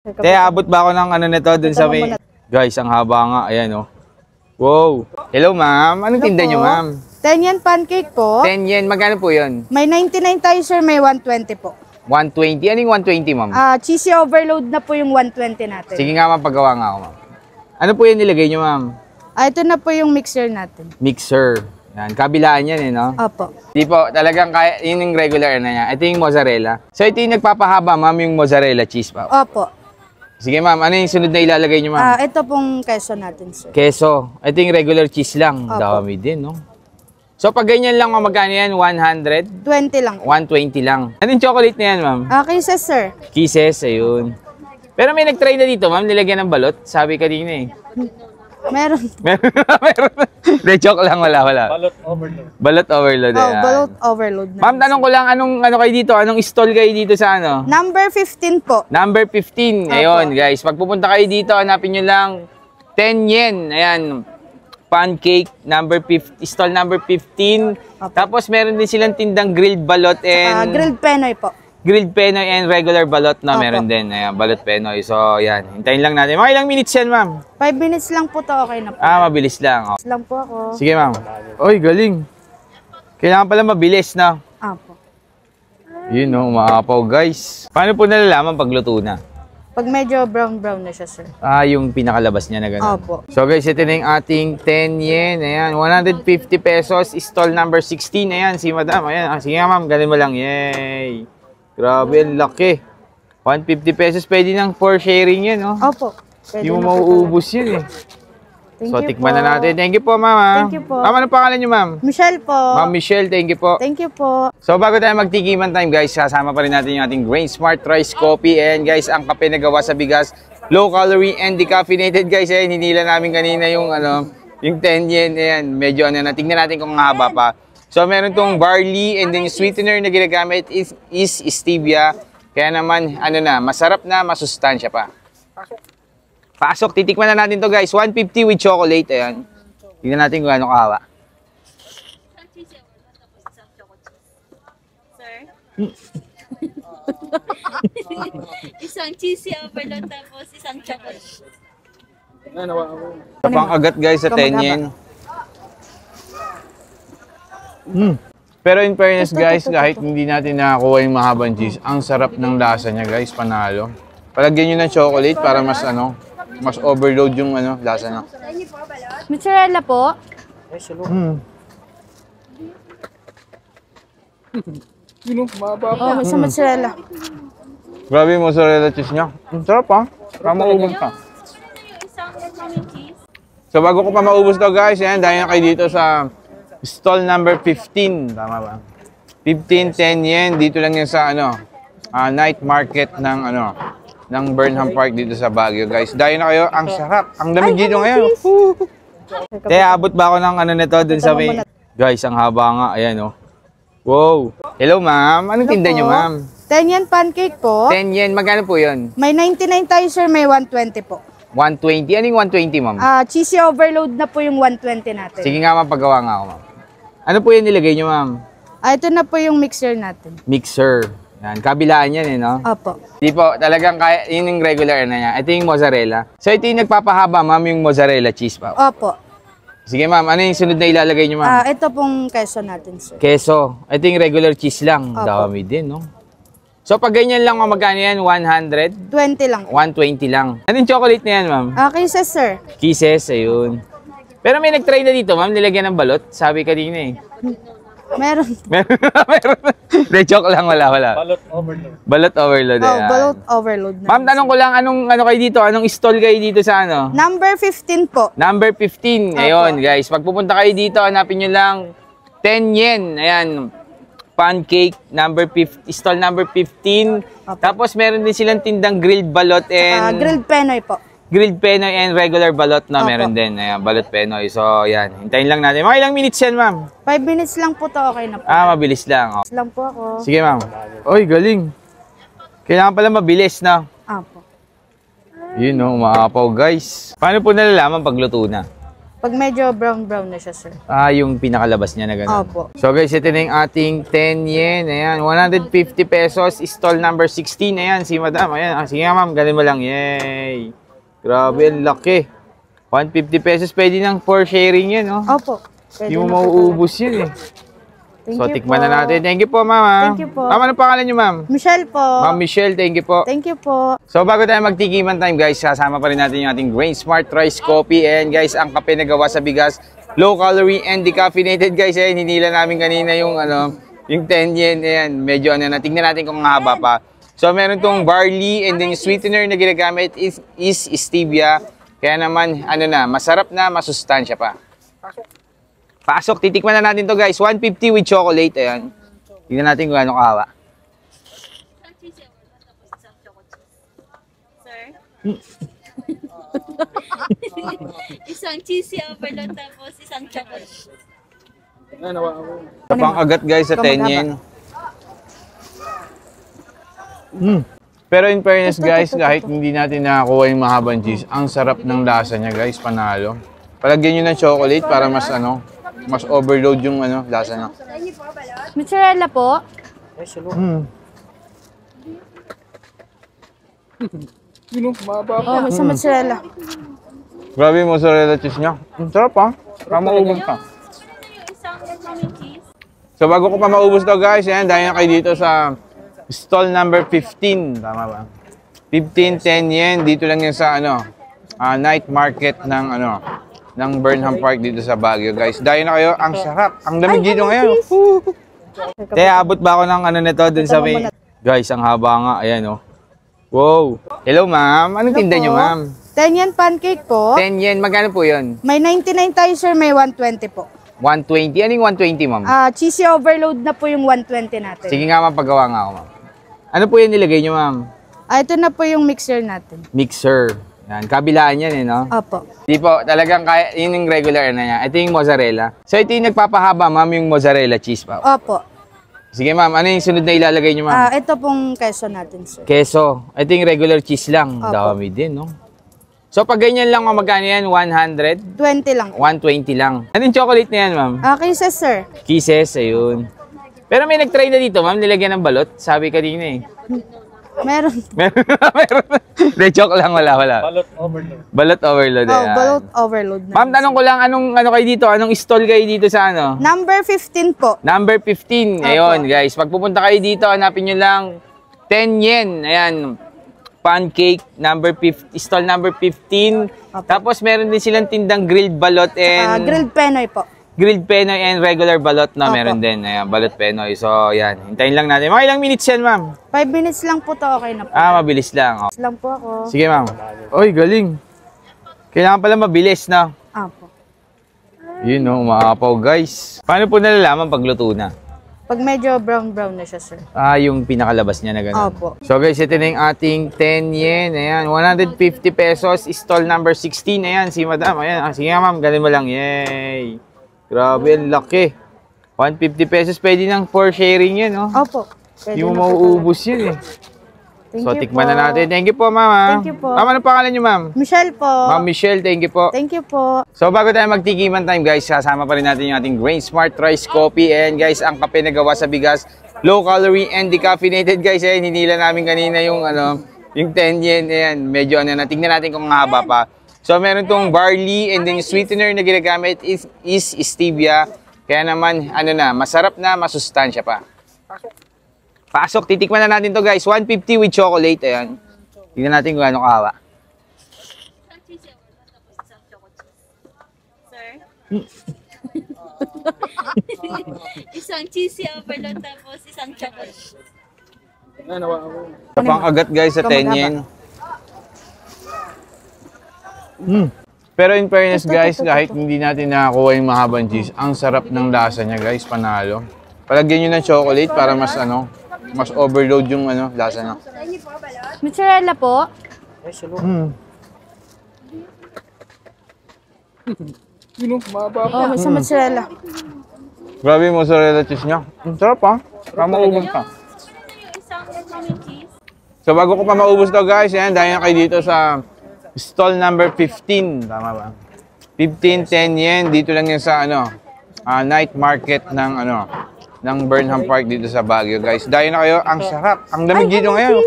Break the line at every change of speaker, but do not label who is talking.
Abot ba ako ng ano nito dun sa may... Guys, ang haba nga. Ayan, oh. Wow. Hello, ma'am. Anong tinda nyo, ma'am?
10 yen pancake po.
10 yen. Magkano po yun?
May 99 tayo, sir. May 120 po.
120? Ano yung 120, ma'am?
Cheesy overload na po yung 120 natin.
Sige nga, ma'am. Paggawa nga ako, ma'am. Ano po yan nilagay nyo, ma'am?
Ito na po yung mixer natin.
Mixer. Yan. Kabilaan yan, eh, no?
Opo.
Di po. Talagang kaya, yun yung regular na yan. Ito yung mozzarella. So, ito yung nagpapahaba, ma'am, yung mozzarella cheese pa.
Opo.
Sige, ma'am. Ano yung sunod na ilalagay nyo, ma'am?
Ito pong keso natin, sir.
Keso. Ito yung regular cheese lang.
Opo.
Dami din, no? So, pag ganyan lang, magkano yan? 100?
20 lang.
120 lang. Ano yung chocolate na yan, ma'am?
Kisses, sir.
Kisses, ayun. Pero may nag-try na dito, ma'am. Nilagyan ng balot. Sabi kanina, eh.
Meron.
Meron. De, joke lang. Wala.
Balot overload.
Balot overload.
Balot overload.
Ma'am, tanong ko lang, anong ano kayo dito? Anong stall kayo dito sa ano?
Number 15 po.
Number 15. Ayun, guys. Pag pupunta kayo dito, hanapin nyo lang 10 yen. Ayan. Pancake, stall number 15.
Opo.
Tapos meron din silang tindang grilled balot and...
Grilled penoy po.
Grilled penoy and regular balot na meron din. Ayan, balot penoy. So, yan. Hintayin lang natin. Mga ilang minutes yan, ma'am?
5 minutes lang po to. Okay na po.
Mabilis lang.
Mabilis lang po ako.
Sige, ma'am. Oy, galing. Kailangan pala mabilis na.
Apo.
Yun, no. Umaapaw, guys. Paano po nalalaman pag luto na?
Pag medyo brown na siya, sir.
Yung pinakalabas niya na gano'n.
Opo.
So, guys, ito na yung ating 10 yen. Ayan, 150 pesos. Stall number 16. Ayan, si madam. Ayan. Sige nga, ma'am. Galing mo lang. Yay. Grabe, ang laki. 150 pesos. Pwede nang for sharing yan, no?
Opo.
Hindi mo mauubos yun, eh.
Thank
So,
you
tikman
po.
na natin. Thank you po, ma'am.
Thank you po.
Ma'am, anong pangalan niyo, ma'am?
Michelle po.
Ma'am Michelle, thank you po.
Thank you po.
So, bago tayo magtikiman time, guys, kasama pa rin natin yung ating Grain Smart Rice Coffee. And guys, ang kape na gawa sa bigas, low calorie and decaffeinated, guys. Ayan, hinila namin kanina yung, yung 10 yen. Ayan, medyo tingnan natin kung haba pa. So, meron tong barley and then yung sweetener na ginagamit is stevia. Kaya naman, masarap na, masustansya pa. Pasok, titikman na natin to, guys. 150 with chocolate. Ayan. Tingnan natin kung ano kahawa.
Isang cheesy overload tapos isang chocolate.
Pang-agat, guys, sa 10 yen. Pero in fairness, guys, kahit hindi natin nakakuha yung mahabang cheese, ang sarap ng lasa niya, guys, panalo. Palagyan nyo ng chocolate para mas mas overload yung lasa niya.
Mozzarella po. Sa mozzarella.
Grabe yung mozzarella cheese niya. Ang sarap, ha? Para maubos ka. So bago ko pa maubos to, guys, yan, dahil na kayo dito sa stall number 15. Tama ba? 15, 10 yen. Dito lang yan sa night market ng Burnham Park dito sa Baguio, guys. Dahil na kayo, ang sarap. Ang lamig dito ngayon. Abot ba ako ng nito dun sa may... Guys, ang haba nga. Ayan, oh. Wow. Hello, ma'am. Anong tinda nyo, ma'am?
10 yen pancake po.
10 yen. Magkano po yun?
May 99 tayo, sir. May 120 po.
120? Ano yung 120, ma'am?
Cheesy overload na po yung 120 natin.
Sige nga, ma'am. Paggawa nga ako, ma'am. Ano po yung nilagay nyo, ma'am?
Ito na po yung mixer natin.
Mixer. Yan. Kabilaan yan, eh, no?
Opo.
Di po. Talagang kaya, yun yung regular na yan. Ito yung mozzarella. So, ito yung nagpapahaba, ma'am, yung mozzarella cheese pa.
Opo.
Sige, ma'am. Ano yung sunod na ilalagay nyo, ma'am?
Ito pong keso natin, sir.
Keso. Ito yung regular cheese lang.
Opo.
Dami din, no? So, pag ganyan lang, magkano yan? 100?
20 lang.
120 lang. Ano yung chocolate na yan, ma'am?
Kisses, sir.
Kisses, ayun. Pero may nag-try na dito, ma'am. Nilagyan ng balot. Sabi kanina, eh.
Meron.
Meron. De, joke lang. Wala.
Balot overload.
Balot overload. Ayan.
Balot overload na.
Ma'am, tanong ko lang, anong kayo dito? Anong stall kayo dito sa
Number 15 po.
Number 15. Ayun, guys. Pag pupunta kayo dito, hanapin nyo lang 10 yen. Ayan. Pancake, stall number 15.
Opo.
Tapos meron din silang tindang grilled balot and...
Grilled penoy po.
Grilled penoy and regular balot na
Opo.
meron din. Ayan, balot penoy. So, yan. Hintayin lang natin. Mga ilang minutes yan, ma'am?
5 minutes lang po to. Okay na po.
Mabilis lang.
Mabilis lang po ako.
Sige, ma'am. Oy, galing. Kailangan pala mabilis na.
Apo.
Yun, no, umaapaw, guys. Paano po nalalaman pag luto na?
Pag medyo brown-brown na siya, sir.
Ah, yung pinakalabas niya na gano'n.
Opo.
So guys, ito na yung ating 10 yen. Ayan, 150 pesos. Stall number 16. Ayan, si madam. Ayan, sige nga ma'am, galing mo lang. Yay! Grabe, ang laki. 150 pesos. Pwede nang for sharing yan, no?
Opo.
Hindi mo mauubos yun, eh.
Thank
So,
you
tikman
po.
na natin. Thank you po, ma'am. ah.
Thank you po.
Ma'am, ano pangalan niyo, ma'am?
Michelle po.
Ma'am Michelle, thank you po.
Thank you po.
So bago tayo magtikiman time guys, kasama pa rin natin yung ating Grain Smart Rice Coffee. And guys, ang kape na gawa sa bigas, low calorie and decaffeinated guys. Ayan, hinila namin kanina yung yung 10 yen. Ayan, medyo na. Tingnan natin kung haba pa. So meron tong barley and then yung sweetener na ginagamit is stevia. Kaya naman, masarap na, masustansya pa. Pasok, titikman na natin to guys. 150 with chocolate. Ayan. Tingnan natin kung gaano kahawa.
Isang cheesy overload tapos isang chocolate.
Pang agat guys sa 10 yen. Pero in fairness guys, kahit hindi natin nakakuha yung mahabang cheese, ang sarap ng lasa niya guys, panalo. Palagyan nyo ng chocolate para mas mas overload yung lasa niya.
Mozzarella po. Oh, may sa mozzarella.
Grabe yung mozzarella cheese niya. Ang sarap ha. Para maubos ka.
Isang lemon cheese.
So bago ko pa maubos to guys, yan, dahil na kayo dito sa stall number 15. Tama ba? 15, 10 yen. Dito lang yan sa night market ng ng Burnham Park dito sa Baguio guys. Dahil na kayo, ang sarap. Ang lamig dito ngayon. Kaya abot ba ako ng nito dun sa may... Guys, ang haba nga. Ayan Wow. Hello ma'am. Anong tinda nyo ma'am?
10 yen pancake po.
10 yen. Magkano po yun?
May 99 tayo, sir. May 120 po.
120. Anong 120 ma'am?
Cheesy overload na po yung 120 natin.
Sige nga ma'am, paggawa nga ako ma'am. Ano po yan nilagay nyo ma'am?
Ito na po yung mixer natin.
Mixer. Yan. Kabilaan yan no?
Opo.
Di po, talagang kaya, yun yung regular na niya. Ito yung mozzarella. So ito yung nagpapahaba ma'am, yung mozzarella cheese pa.
Opo.
Sige ma'am, ano yung sunod na ilalagay nyo ma'am?
Ito pong keso natin, sir.
Keso. Ito yung regular cheese lang.
Opo.
Dami din, no? So pag ganyan lang, magkano yan? 100?
20 lang.
120 lang. Anong chocolate na yan ma'am?
Kisses, sir.
Kisses, ayun. Pero may nag-try na dito ma'am, nilagyan ng balot. Sabi kanina eh.
Meron.
Meron. De, joke lang, wala.
Balot overload.
Balot overload. Ayan.
Balot overload na.
Ma'am, tanong ko lang, anong kayo dito? Anong stall kayo dito sa
Number 15 po.
Number 15. Ayun, guys. Pag pupunta kayo dito, hanapin nyo lang 10 yen. Ayan. Pancake, stall number 15.
Opo.
Tapos meron din silang tindang grilled balot and...
Grilled penoy po.
Grilled penoy and regular balot na
Opo.
meron din. Ayan, balot penoy. So, yan. Hintayin lang natin. Mga ilang minutes yan, ma'am?
5 minutes lang po to, okay na po.
Mabilis lang. Oh.
Lang po ako.
Sige, ma'am. Oy, galing. Kailangan pala mabilis na.
Apo.
Yun, umaapaw, guys. Paano po nalalaman pag luto na?
Pag medyo brown-brown na siya, sir.
Yung pinakalabas niya na gano'n.
Opo.
So guys, ito na yung ating 10 yen. Ayan, 150 pesos. Stall number 16. Ayan, si madam. Ayan, sige nga ma'am, galing mo lang. Yay! Grabe, ang laki. 150 pesos. Pwede nang for sharing yan, no?
Opo.
Hindi mo mauubos yun, eh.
Thank
So,
you
tikman
po.
na natin. Thank you po, ma'am.
Thank you po.
Ma'am, ano pangalan niyo, ma'am?
Michelle po.
Ma'am Michelle, thank you po.
Thank you po.
So bago tayo magtikiman time guys, kasama pa rin natin yung ating Grain Smart Rice Coffee. And guys, ang kape na gawa sa bigas, low calorie and decaffeinated guys. Ayan, hinila namin kanina yung yung 10 yen. Ayan, medyo na. Tingnan natin kung haba pa. So meron tong barley and then yung sweetener na ginagamit is stevia. Kaya naman, masarap na, masustansya pa. Pasok, titikman na natin to guys. 150 with chocolate. Ayan. Tingnan natin kung gaano kahawa.
Isang cheesy overload tapos isang chocolate. Sir? Isang cheesy overload tapos isang chocolate.
Pang agat guys sa 10 yen. Pero in fairness guys, kahit hindi natin nakakuha yung mahabang cheese, ang sarap ng lasa niya guys, panalo. Palagyan nyo ng chocolate para mas mas overload yung lasa niya.
Mozzarella po. Oh, may sa mozzarella.
Grabe yung mozzarella cheese niya. Ang sarap ha. Para maubos ka.
Isang lemon cheese.
So bago ko pa maubos to guys, yan, dahil na kayo dito sa stall number 15. Tama ba? 15-10 yen. Dito lang yan sa ano, night market ng ano, ng Burnham Park dito sa Baguio, guys. Dahil na kayo, ang sarap. Ang lamig dito ngayon.